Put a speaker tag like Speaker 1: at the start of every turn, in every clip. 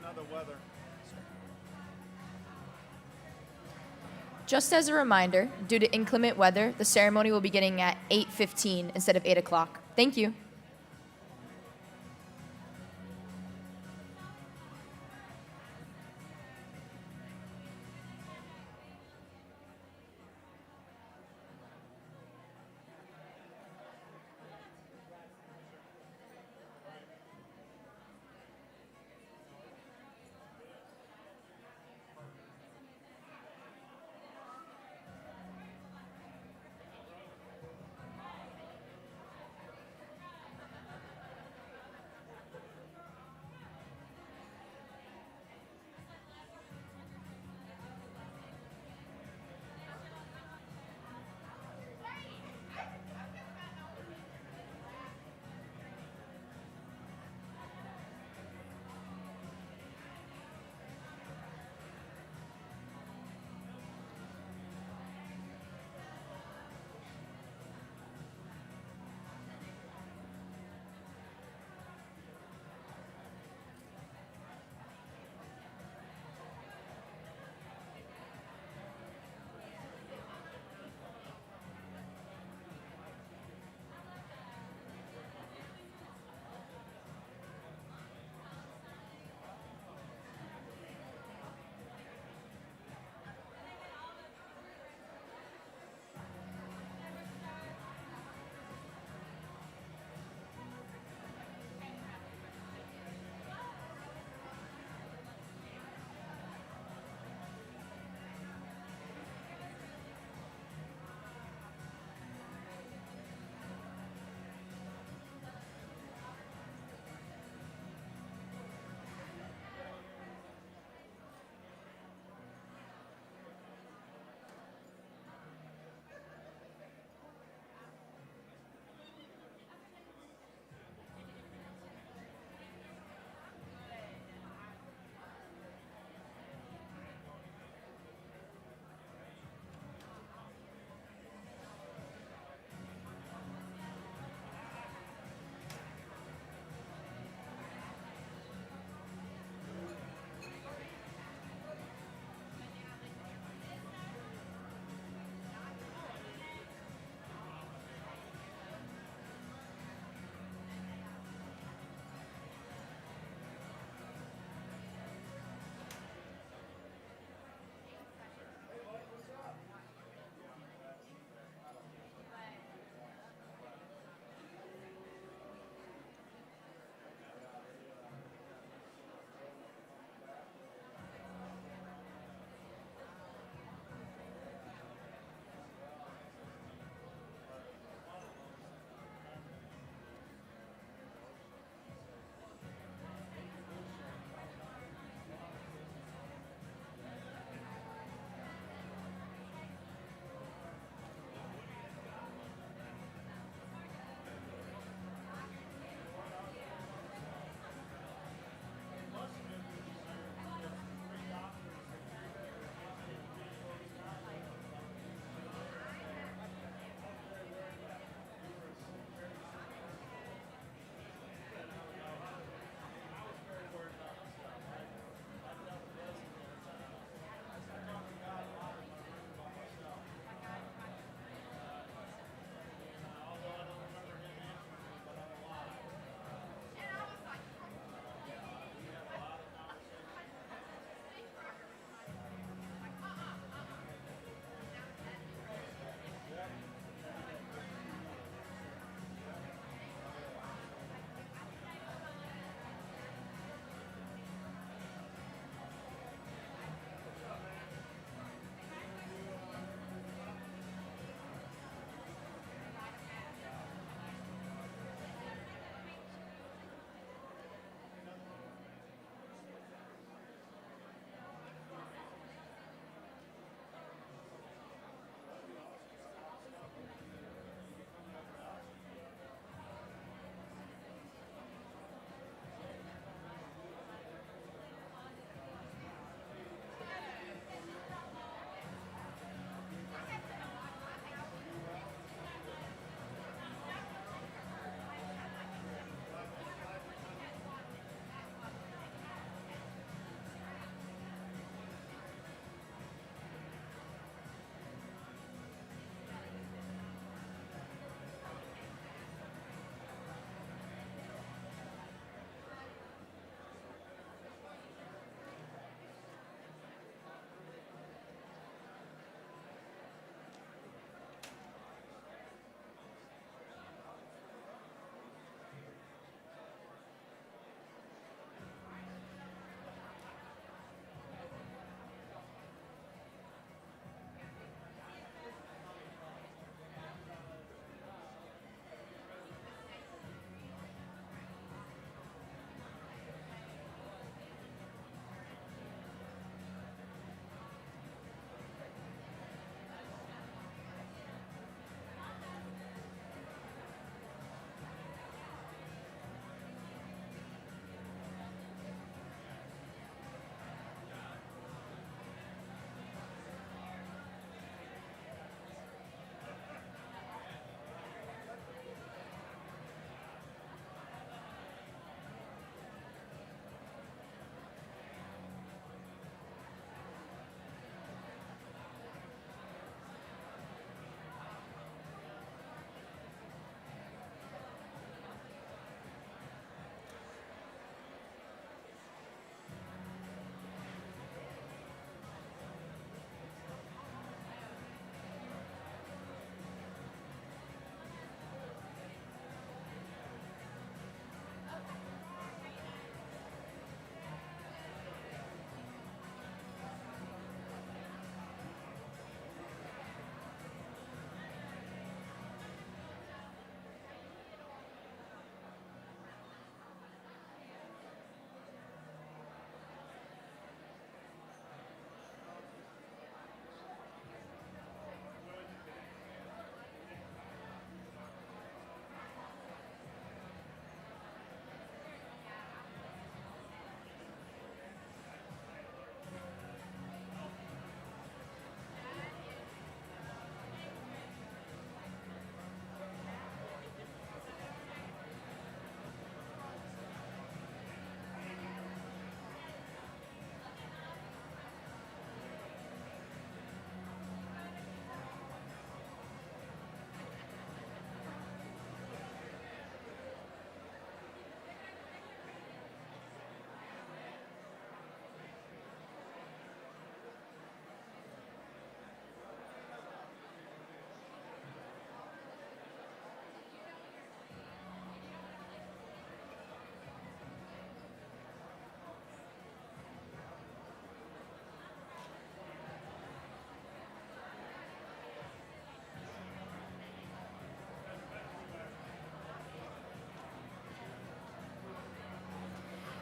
Speaker 1: another weather.
Speaker 2: Just as a reminder, due to inclement weather, the ceremony will be beginning at 8:15 instead of 8 o'clock. Thank you.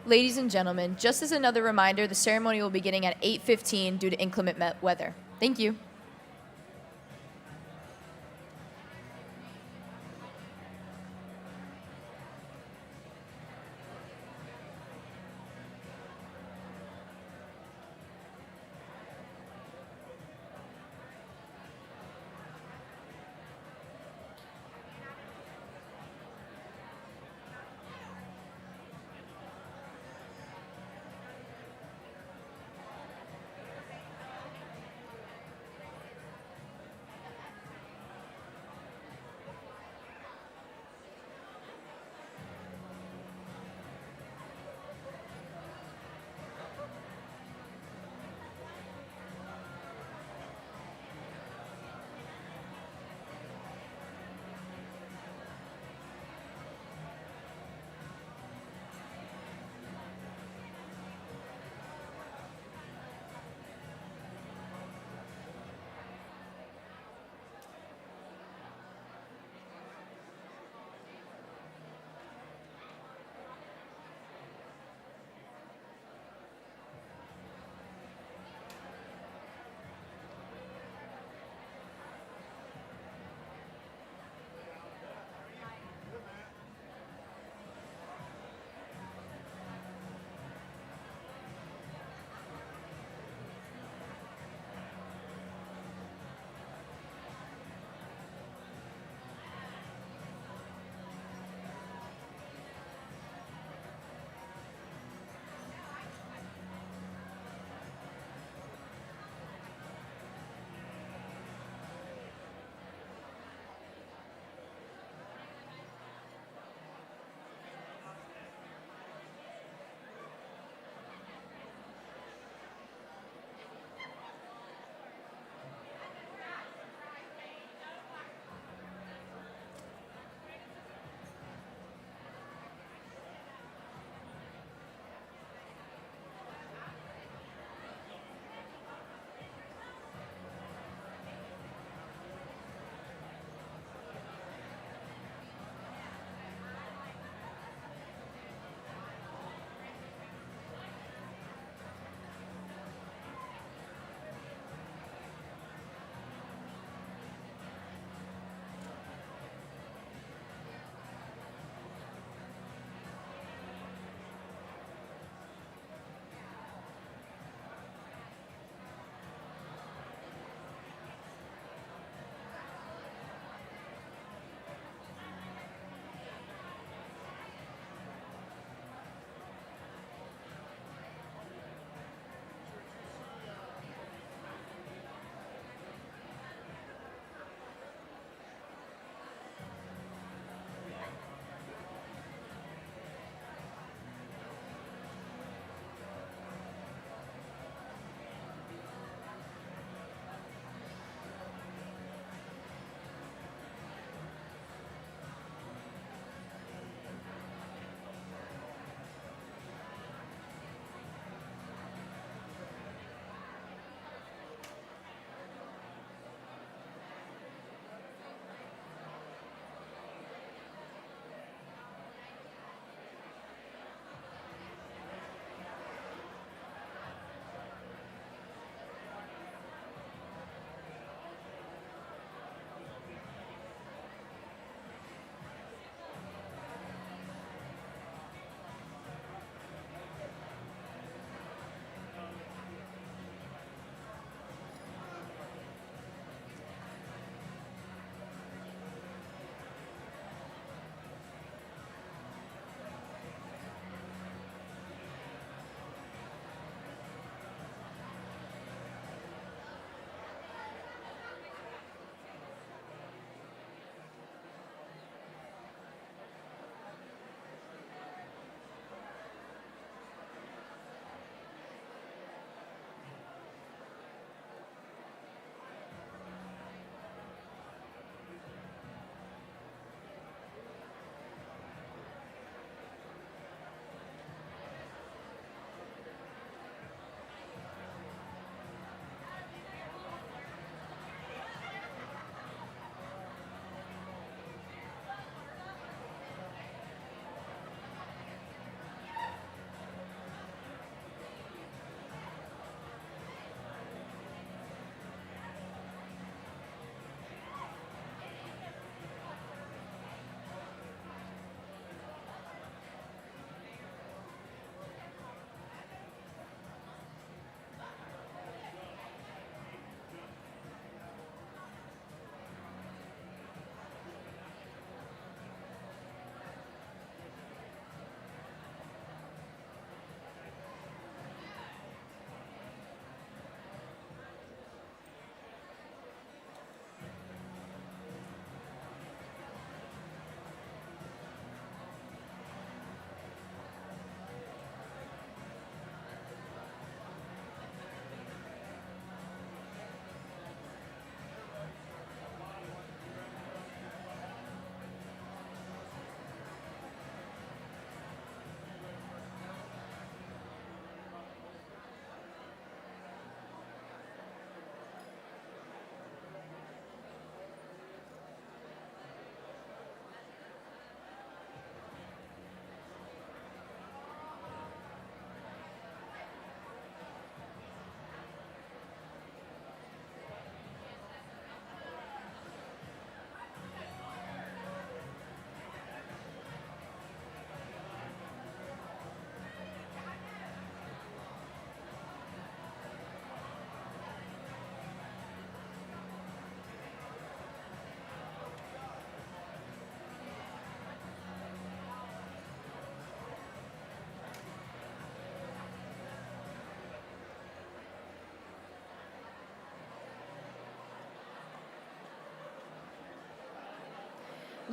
Speaker 2: Ladies and gentlemen, just as another reminder, the ceremony will be beginning at 8:15 due to inclement weather. Thank you.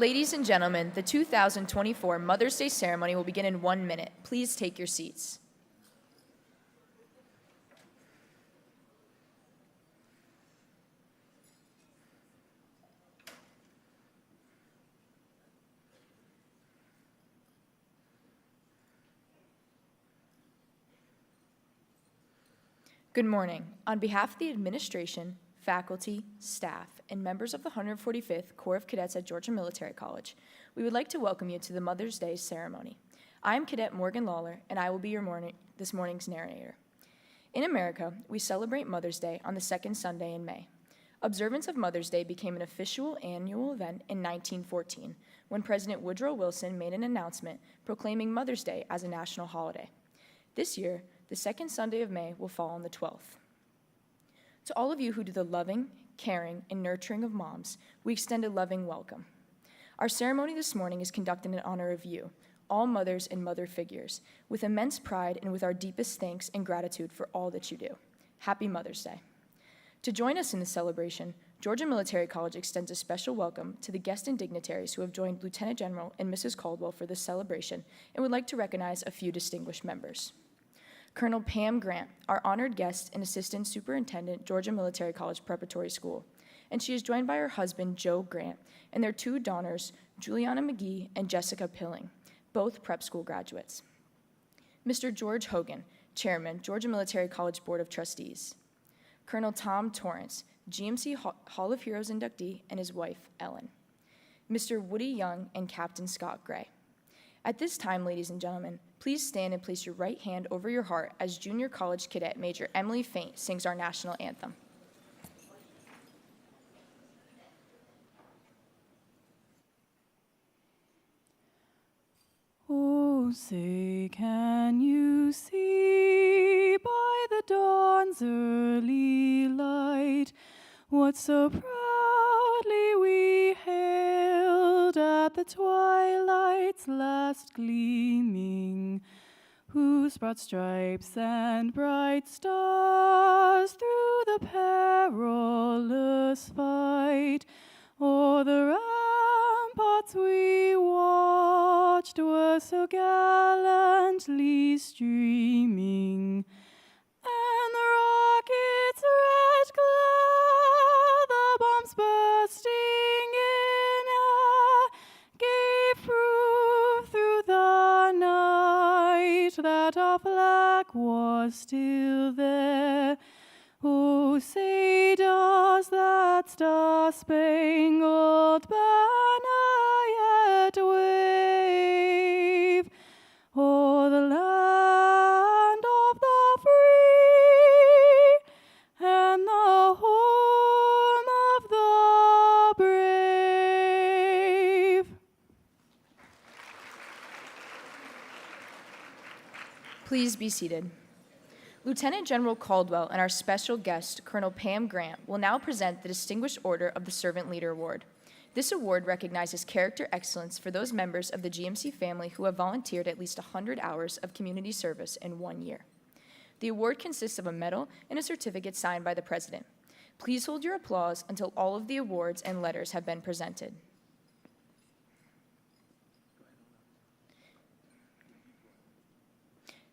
Speaker 2: Ladies and gentlemen, the 2024 Mother's Day ceremony will begin in 1 minute. Please take your seats. Good morning. On behalf of the administration, faculty, staff, and members of the 145th Corps of Cadets at Georgia Military College, we would like to welcome you to the Mother's Day ceremony. I am Cadet Morgan Lawler, and I will be this morning's narrator. In America, we celebrate Mother's Day on the second Sunday in May. Observance of Mother's Day became an official annual event in 1914, when President Woodrow Wilson made an announcement proclaiming Mother's Day as a national holiday. This year, the second Sunday of May will fall on the 12th. To all of you who do the loving, caring, and nurturing of moms, we extend a loving welcome. Our ceremony this morning is conducted in honor of you, all mothers and mother figures, with immense pride and with our deepest thanks and gratitude for all that you do. Happy Mother's Day. To join us in the celebration, Georgia Military College extends a special welcome to the guests and dignitaries who have joined Lieutenant General and Mrs. Caldwell for this celebration and would like to recognize a few distinguished members. Colonel Pam Grant, our honored guest and Assistant Superintendent, Georgia Military College Preparatory School, and she is joined by her husband, Joe Grant, and their two daughters, Juliana McGee and Jessica Pilling, both prep school graduates. Mr. George Hogan, Chairman, Georgia Military College Board of Trustees. Colonel Tom Torrance, GMC Hall of Heroes inductee, and his wife, Ellen. Mr. Woody Young and Captain Scott Gray. At this time, ladies and gentlemen, please stand and place your right hand over your heart as Junior College Cadet Major Emily Faint sings our national anthem.
Speaker 1: Oh, say, can you see by the dawn's early light what so proudly we hailed at the twilight's last gleaming, whose broad stripes and bright stars through the perilous fight o'er the ramparts we watched were so gallantly streaming, and the rocket's red glare, the bombs bursting in air, gave proof through the night that our flag was still there. Oh, say does that star-spangled banner yet wave o'er the land of the free and the home of the brave?
Speaker 2: Please be seated. Lieutenant General Caldwell and our special guest, Colonel Pam Grant, will now present the Distinguished Order of the Servant Leader Award. This award recognizes character excellence for those members of the GMC family who have volunteered at least 100 hours of community service in 1 year. The award consists of a medal and a certificate signed by the President. Please hold your applause until all of the awards and letters have been presented.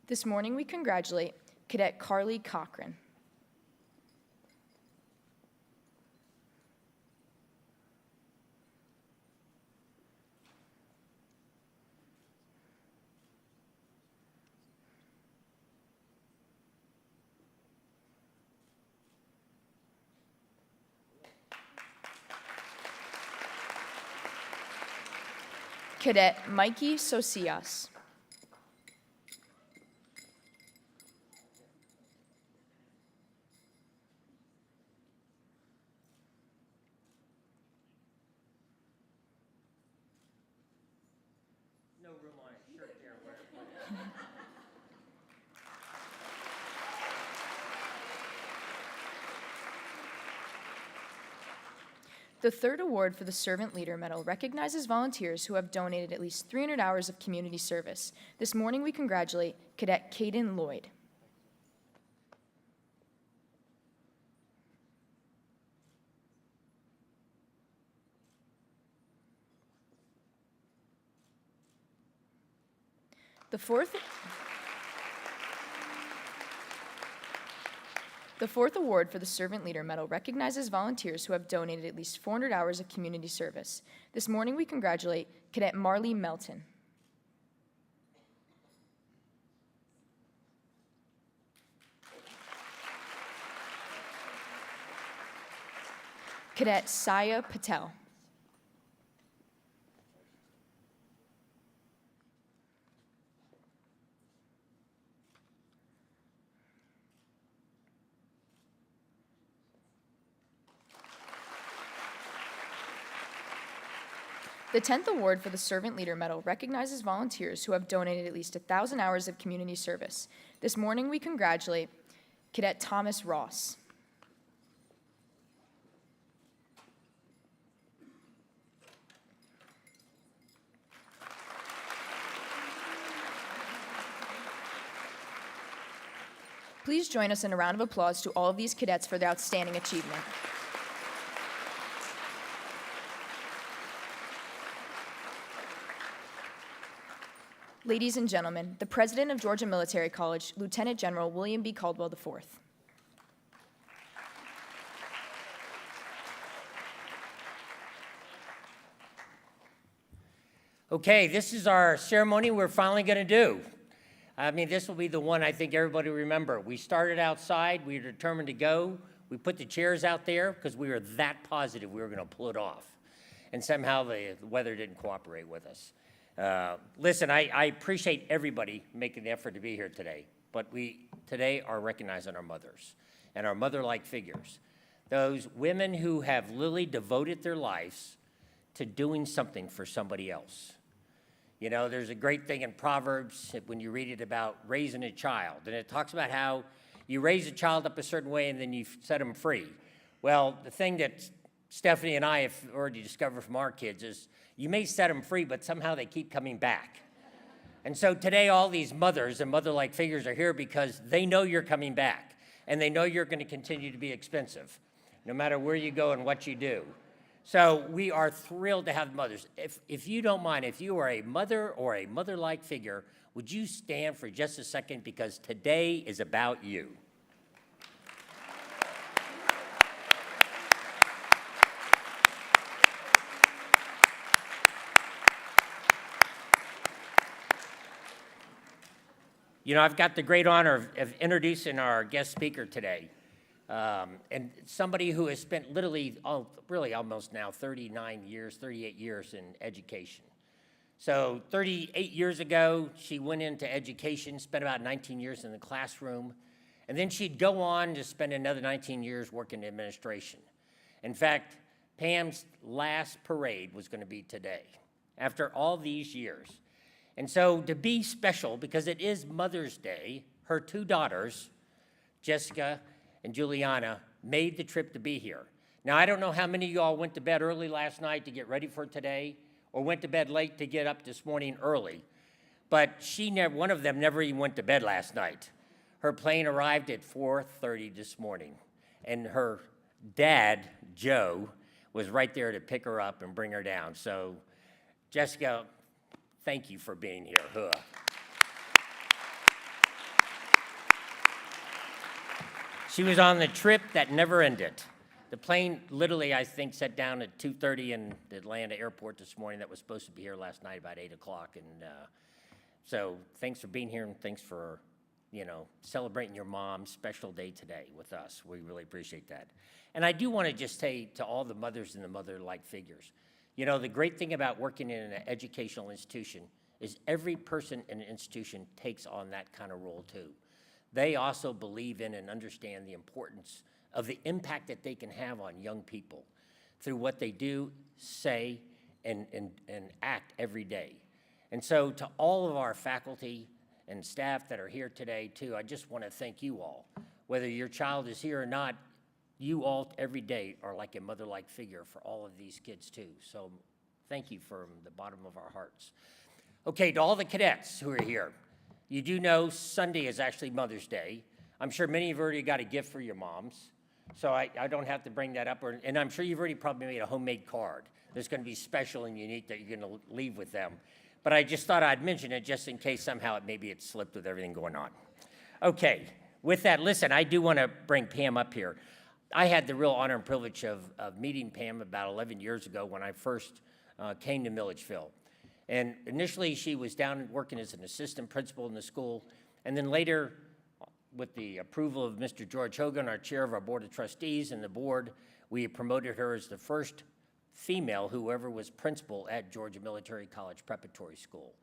Speaker 2: This morning we congratulate Cadet Carly Cochran. Cadet Mikey Socias.
Speaker 3: No room on a shirt there where
Speaker 2: The third award for the Servant Leader Medal recognizes volunteers who have donated at least 300 hours of community service. This morning we congratulate Cadet Caden Lloyd. The fourth award for the Servant Leader Medal recognizes volunteers who have donated at least 400 hours of community service. This morning, we congratulate Cadet Marley Melton. Cadet Saya Patel. The 10th award for the Servant Leader Medal recognizes volunteers who have donated at least 1,000 hours of community service. This morning, we congratulate Cadet Thomas Ross. Please join us in a round of applause to all of these cadets for their outstanding achievement. Ladies and gentlemen, the President of Georgia Military College, Lieutenant General William B. Caldwell IV.
Speaker 3: Okay, this is our ceremony we're finally going to do. I mean, this will be the one I think everybody will remember. We started outside. We were determined to go. We put the chairs out there because we were that positive we were going to pull it off. And somehow the weather didn't cooperate with us. Listen, I appreciate everybody making the effort to be here today. But we today are recognizing our mothers and our mother-like figures. Those women who have literally devoted their lives to doing something for somebody else. You know, there's a great thing in Proverbs when you read it about raising a child, and it talks about how you raise a child up a certain way and then you set them free. Well, the thing that Stephanie and I have already discovered from our kids is you may set them free, but somehow they keep coming back. And so today all these mothers and mother-like figures are here because they know you're coming back, and they know you're going to continue to be expensive, no matter where you go and what you do. So we are thrilled to have mothers. If you don't mind, if you are a mother or a mother-like figure, would you stand for just a second, because today is about you. You know, I've got the great honor of introducing our guest speaker today. And somebody who has spent literally, really almost now 38 years in education. So 38 years ago, she went into education, spent about 19 years in the classroom, and then she'd go on to spend another 19 years working in administration. In fact, Pam's last parade was going to be today, after all these years. And so to be special, because it is Mother's Day, her two daughters, Jessica and Juliana, made the trip to be here. Now, I don't know how many of y'all went to bed early last night to get ready for today, or went to bed late to get up this morning early, but one of them never even went to bed last night. Her plane arrived at 4:30 this morning, and her dad, Joe, was right there to pick her up and bring her down. So, Jessica, thank you for being here. Huh. She was on the trip that never ended. The plane literally, I think, set down at 2:30 in the Atlanta airport this morning. That was supposed to be here last night about 8 o'clock. And so thanks for being here, and thanks for, celebrating your mom's special day today with us. We really appreciate that. And I do want to just say to all the mothers and the mother-like figures, the great thing about working in an educational institution is every person in an institution takes on that kind of role too. They also believe in and understand the importance of the impact that they can have on young people through what they do, say, and act every day. And so to all of our faculty and staff that are here today too, I just want to thank you all. Whether your child is here or not, you all every day are like a mother-like figure for all of these kids too. So thank you from the bottom of our hearts. Okay, to all the cadets who are here, you do know Sunday is actually Mother's Day. I'm sure many of you have already got a gift for your moms, so I don't have to bring that up. And I'm sure you've already probably made a homemade card that's going to be special and unique that you're going to leave with them. but I just thought I'd mention it just in case somehow maybe it slipped with everything going on. Okay, with that, listen, I do want to bring Pam up here. I had the real honor and privilege of meeting Pam about 11 years ago when I first came to Milledgeville. And initially, she was down working as an assistant principal in the school, and then later, with the approval of Mr. George Hogan, our chair of our Board of Trustees and the board, we promoted her as the first female who ever was principal at Georgia Military College Preparatory School.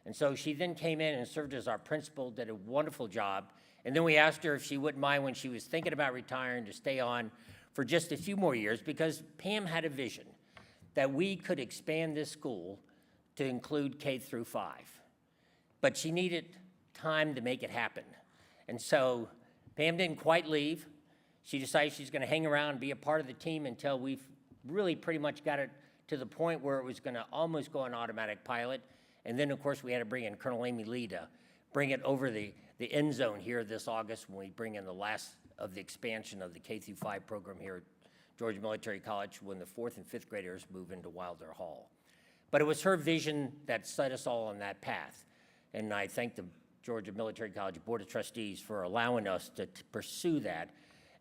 Speaker 3: And so she then came in and served as our principal, did a wonderful job, and then we asked her if she wouldn't mind when she was thinking about retiring to stay on for just a few more years, because Pam had a vision that we could expand this school to include K through 5. But she needed time to make it happen. And so Pam didn't quite leave. She decided she's going to hang around and be a part of the team until we've really pretty much got it to the point where it was going to almost go on automatic pilot. And then, of course, we had to bring in Colonel Amy Lee to bring it over the end zone here this August when we bring in the last of the expansion of the K through 5 program here at Georgia Military College when the 4th and 5th graders move into Wilder Hall. But it was her vision that set us all on that path. And I thank the Georgia Military College Board of Trustees for allowing us to pursue that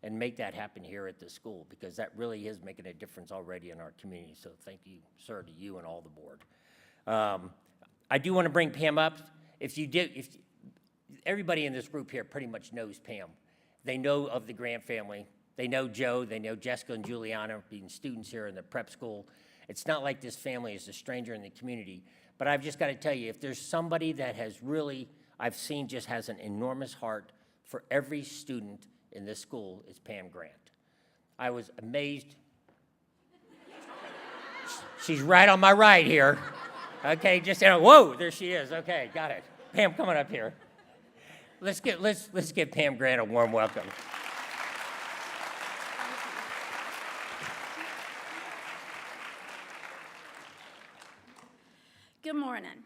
Speaker 3: and make that happen here at the school, because that really is making a difference already in our community. So thank you, sir, to you and all the board. I do want to bring Pam up. If everybody in this group here pretty much knows Pam. They know of the Grant family. They know Joe. They know Jessica and Juliana being students here in the prep school. It's not like this family is a stranger in the community. But I've just got to tell you, if there's somebody that has really, I've seen just has an enormous heart for every student in this school, it's Pam Grant. I was amazed. She's right on my right here. Okay, just, whoa, there she is. Okay, got it. Pam, come on up here. Let's give Pam Grant a warm welcome.
Speaker 1: Good morning.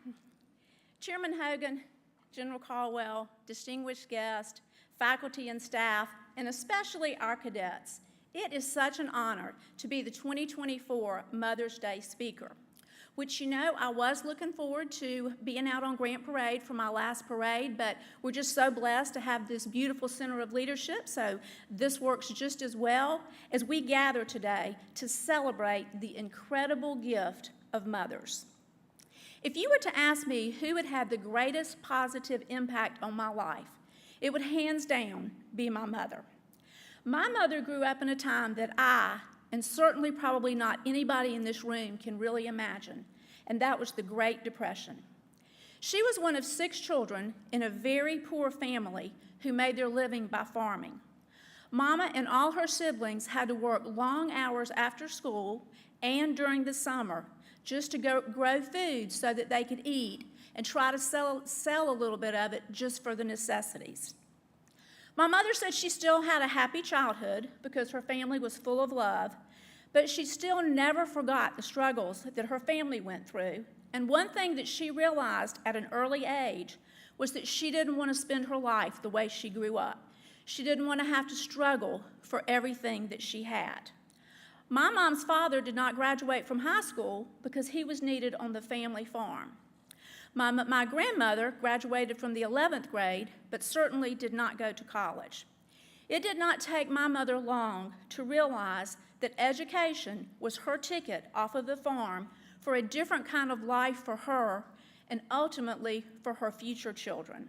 Speaker 1: Chairman Hogan, General Caldwell, distinguished guests, faculty and staff, and especially our cadets. It is such an honor to be the 2024 Mother's Day speaker, which, you know, I was looking forward to being out on Grant Parade for my last parade, but we're just so blessed to have this beautiful center of leadership, so this works just as well as we gather today to celebrate the incredible gift of mothers. If you were to ask me who had had the greatest positive impact on my life, it would hands down be my mother. My mother grew up in a time that I, and certainly probably not anybody in this room, can really imagine, and that was the Great Depression. She was one of 6 children in a very poor family who made their living by farming. Mama and all her siblings had to work long hours after school and during the summer just to grow food so that they could eat and try to sell a little bit of it just for the necessities. My mother said she still had a happy childhood because her family was full of love, but she still never forgot the struggles that her family went through. And one thing that she realized at an early age was that she didn't want to spend her life the way she grew up. She didn't want to have to struggle for everything that she had. My mom's father did not graduate from high school because he was needed on the family farm. My grandmother graduated from the 11th grade, but certainly did not go to college. It did not take my mother long to realize that education was her ticket off of the farm for a different kind of life for her and ultimately for her future children.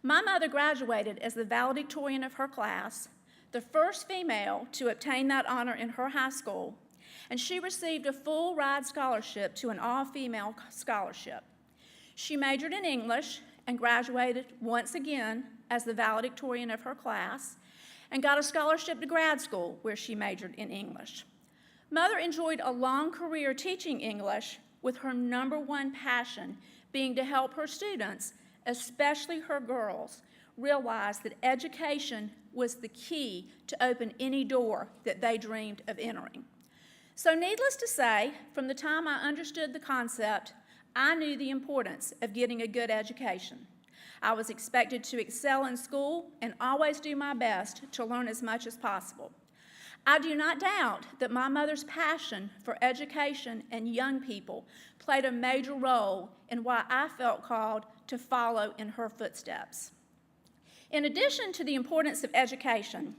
Speaker 1: My mother graduated as the valedictorian of her class, the first female to obtain that honor in her high school, and she received a full ride scholarship to an all-female scholarship. She majored in English and graduated once again as the valedictorian of her class and got a scholarship to grad school where she majored in English. Mother enjoyed a long career teaching English, with her #1 passion being to help her students, especially her girls, realize that education was the key to open any door that they dreamed of entering. So needless to say, from the time I understood the concept, I knew the importance of getting a good education. I was expected to excel in school and always do my best to learn as much as possible. I do not doubt that my mother's passion for education and young people played a major role in why I felt called to follow in her footsteps. In addition to the importance of education,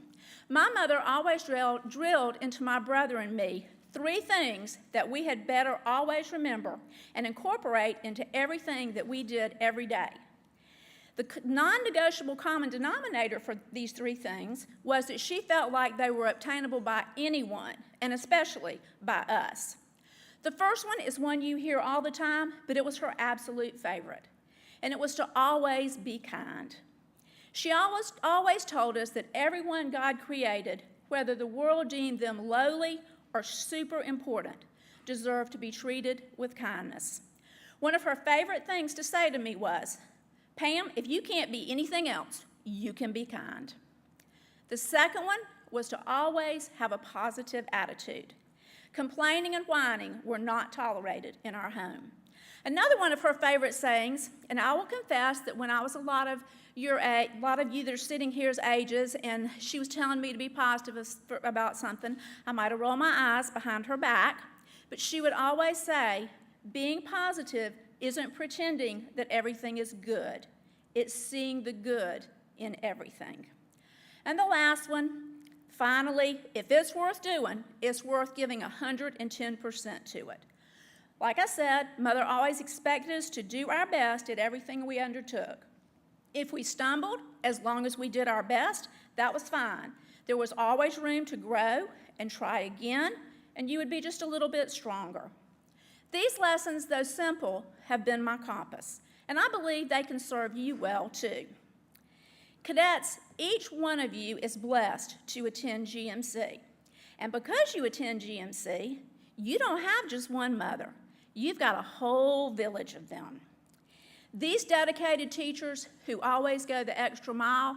Speaker 1: my mother always drilled into my brother and me 3 things that we had better always remember and incorporate into everything that we did every day. The non-negotiable common denominator for these 3 things was that she felt like they were obtainable by anyone, and especially by us. The first one is one you hear all the time, but it was her absolute favorite, and it was to always be kind. She always told us that everyone God created, whether the world deemed them lowly or super important, deserved to be treated with kindness. One of her favorite things to say to me was, "Pam, if you can't be anything else, you can be kind." The second one was to always have a positive attitude. Complaining and whining were not tolerated in our home. Another one of her favorite sayings, and I will confess that when I was a lot of you that are sitting here's ages, and she was telling me to be positive about something, I might have rolled my eyes behind her back, but she would always say, being positive isn't pretending that everything is good. It's seeing the good in everything. And the last one, finally, if it's worth doing, it's worth giving 110% to it. Like I said, Mother always expected us to do our best at everything we undertook. If we stumbled, as long as we did our best, that was fine. There was always room to grow and try again, and you would be just a little bit stronger. These lessons, though simple, have been my compass, and I believe they can serve you well, too. Cadets, each one of you is blessed to attend GMC. And because you attend GMC, you don't have just one mother. You've got a whole village of them. These dedicated teachers who always go the extra mile,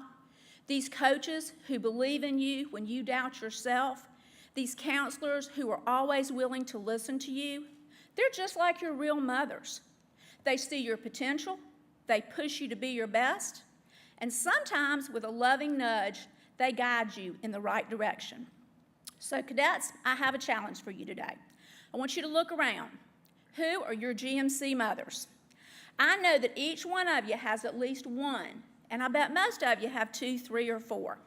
Speaker 1: these coaches who believe in you when you doubt yourself, these counselors who are always willing to listen to you, they're just like your real mothers. They see your potential, they push you to be your best, and sometimes with a loving nudge, they guide you in the right direction. So cadets, I have a challenge for you today. I want you to look around. Who are your GMC mothers? I know that each one of you has at least one, and I bet most of you have 2, 3, or 4.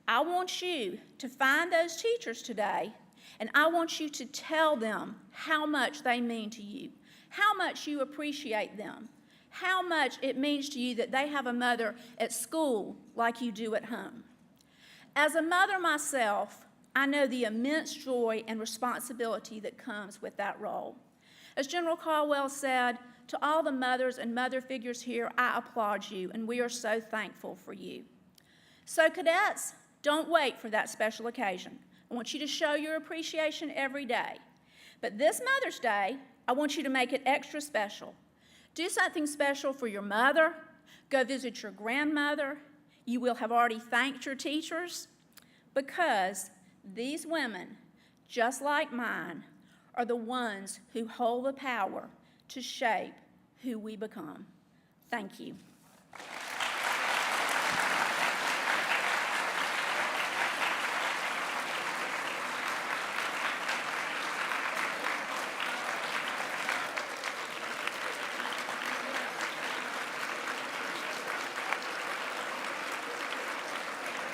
Speaker 1: I want you to find those teachers today, and I want you to tell them how much they mean to you, how much you appreciate them, how much it means to you that they have a mother at school like you do at home. As a mother myself, I know the immense joy and responsibility that comes with that role. As General Caldwell said, to all the mothers and mother figures here, I applaud you, and we are so thankful for you. So cadets, don't wait for that special occasion. I want you to show your appreciation every day. But this Mother's Day, I want you to make it extra special. Do something special for your mother. Go visit your grandmother. You will have already thanked your teachers, because these women, just like mine, are the ones who hold the power to shape who we become. Thank you.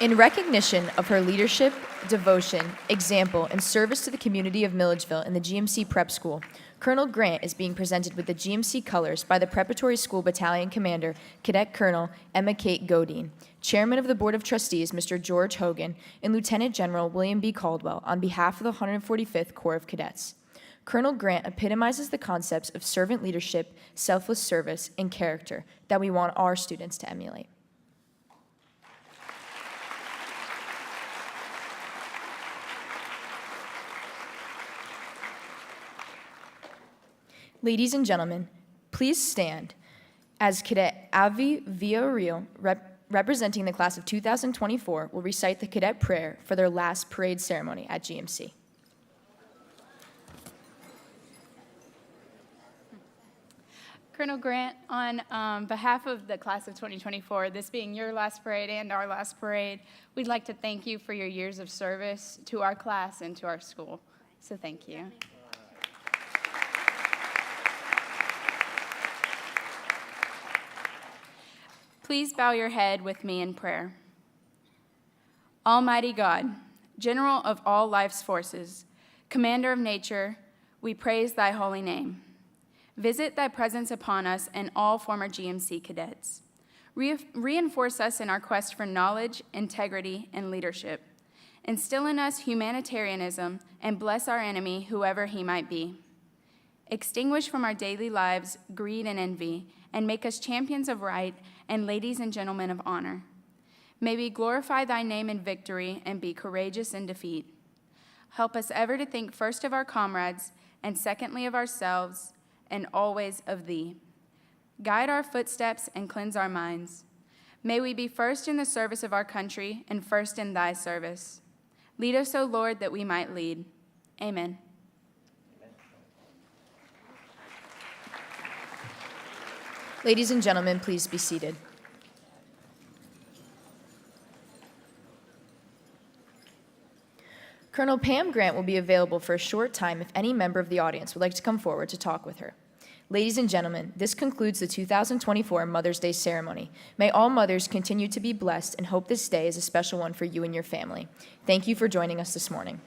Speaker 2: In recognition of her leadership, devotion, example, and service to the community of Milledgeville and the GMC Prep School, Colonel Grant is being presented with the GMC colors by the Preparatory School Battalion Commander, Cadet Colonel Emma Kate Godine, Chairman of the Board of Trustees, Mr. George Hogan, and Lieutenant General William B. Caldwell on behalf of the 145th Corps of Cadets. Colonel Grant epitomizes the concepts of servant leadership, selfless service, and character that we want our students to emulate. Ladies and gentlemen, please stand as Cadet Avi Villarreal, representing the class of 2024, will recite the cadet prayer for their last parade ceremony at GMC.
Speaker 4: Colonel Grant, on behalf of the class of 2024, this being your last parade and our last parade, we'd like to thank you for your years of service to our class and to our school. So thank you. Please bow your head with me in prayer. Almighty God, General of all life's forces, Commander of nature, we praise thy holy name. Visit thy presence upon us and all former GMC cadets. Reinforce us in our quest for knowledge, integrity, and leadership. Instill in us humanitarianism and bless our enemy, whoever he might be. Extinguish from our daily lives greed and envy, and make us champions of right and ladies and gentlemen of honor. May we glorify thy name in victory and be courageous in defeat. Help us ever to think first of our comrades and secondly of ourselves and always of thee. Guide our footsteps and cleanse our minds. May we be first in the service of our country and first in thy service. Lead us, O Lord, that we might lead. Amen.
Speaker 2: Ladies and gentlemen, please be seated. Colonel Pam Grant will be available for a short time if any member of the audience would like to come forward to talk with her. Ladies and gentlemen, this concludes the 2024 Mother's Day ceremony. May all mothers continue to be blessed and hope this day is a special one for you and your family. Thank you for joining us this morning.